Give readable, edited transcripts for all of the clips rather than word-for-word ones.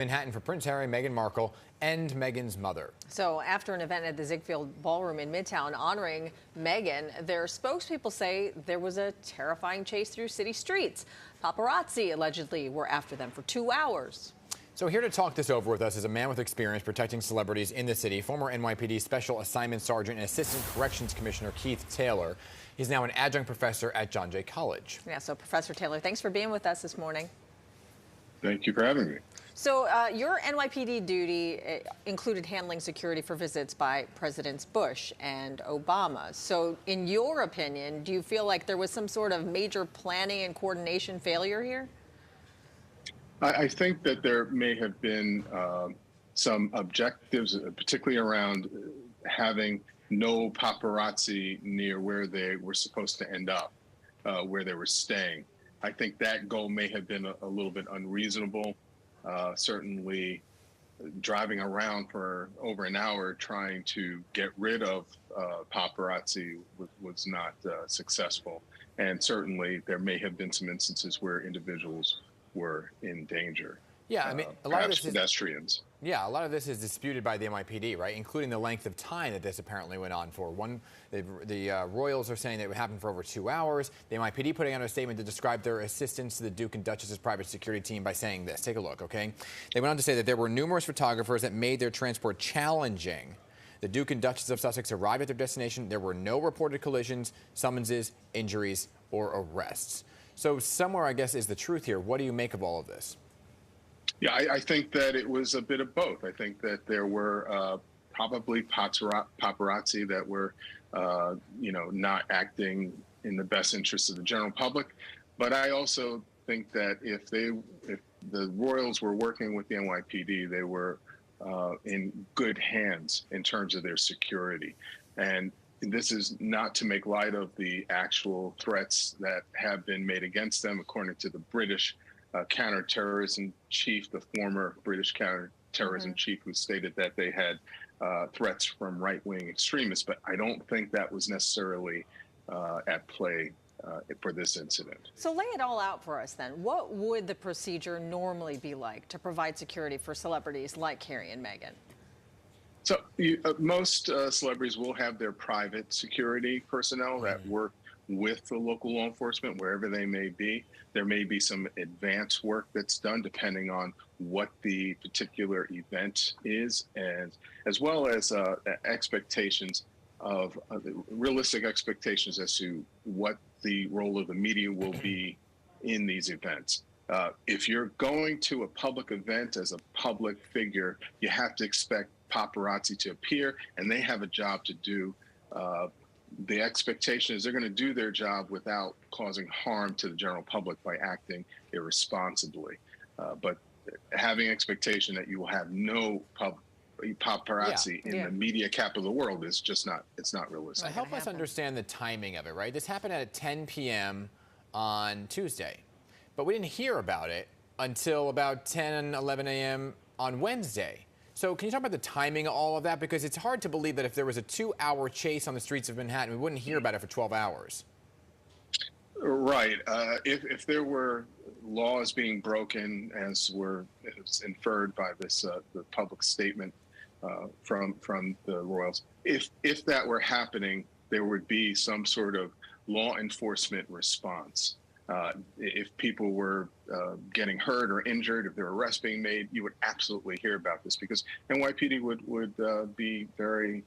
Manhattan for Prince Harry, Meghan Markle, and Meghan's mother. So after an event at the Ziegfeld Ballroom in Midtown honoring Meghan, their spokespeople say there was a terrifying chase through city streets. Paparazzi allegedly were after them for 2 hours. So here to talk this over with us is a man with experience protecting celebrities in the city, former NYPD Special Assignment Sergeant and Assistant Corrections Commissioner Keith Taylor. He's now an adjunct professor at John Jay College. Yeah, so Professor Taylor, thanks for being with us this morning. Thank you for having me. So your NYPD duty included handling security for visits by Presidents Bush and Obama. So in your opinion, do you feel like there was some sort of major planning and coordination failure here? I think that there may have been some objectives, particularly around having no paparazzi near where they were supposed to end up, where they were staying. I think that goal may have been a little bit unreasonable. Certainly driving around for over an hour trying to get rid of paparazzi was not successful. And certainly there may have been some instances where individuals were in danger. Yeah, I mean, a lot of this pedestrians. Yeah, a lot of this is disputed by the NYPD, right? Including the length of time that this apparently went on for. The Royals are saying that it would happen for over 2 hours. The NYPD putting out a statement to describe their assistance to the Duke and Duchess's private security team by saying this. Take a look, okay? They went on to say that there were numerous photographers that made their transport challenging. The Duke and Duchess of Sussex arrived at their destination. There were no reported collisions, summonses, injuries, or arrests. So somewhere, I guess, is the truth here. What do you make of all of this? Yeah, I think that it was a bit of both. I think that there were probably paparazzi that were, not acting in the best interest of the general public. But I also think that if the Royals were working with the NYPD, they were in good hands in terms of their security. And this is not to make light of the actual threats that have been made against them, according to the British counterterrorism chief, the former British counterterrorism chief, who stated that they had threats from right-wing extremists. But I don't think that was necessarily at play for this incident. So lay it all out for us then. What would the procedure normally be like to provide security for celebrities like Harry and Meghan? So most celebrities will have their private security personnel that work with the local law enforcement wherever they may be. There may be some advance work that's done depending on what the particular event is, and as well as expectations of realistic expectations as to what the role of the media will be in these events. If you're going to a public event as a public figure, you have to expect paparazzi to appear, and they have a job to do. The expectation is they're going to do their job without causing harm to the general public by acting irresponsibly. But having expectation that you will have no paparazzi in the media capital of the world is just not, it's not realistic. Now, help us understand the timing of it, right? This happened at 10 p.m. on Tuesday, but we didn't hear about it until about 10, 11 a.m. on Wednesday. So can you talk about the timing of all of that? Because it's hard to believe that if there was a 2-hour chase on the streets of Manhattan, we wouldn't hear about it for 12 hours. Right. If there were laws being broken, as was inferred by this the public statement from the Royals, if that were happening, there would be some sort of law enforcement response. If people were getting hurt or injured, if there were arrests being made, you would absolutely hear about this, because NYPD would be very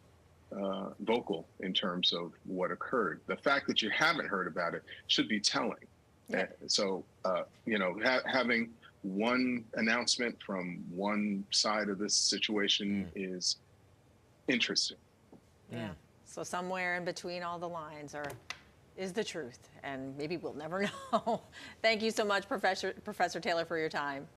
vocal in terms of what occurred. The fact that you haven't heard about it should be telling. Yeah. So, having one announcement from one side of this situation is interesting. Yeah. So somewhere in between all the lines is the truth, and maybe we'll never know. Thank you so much, Professor Taylor, for your time.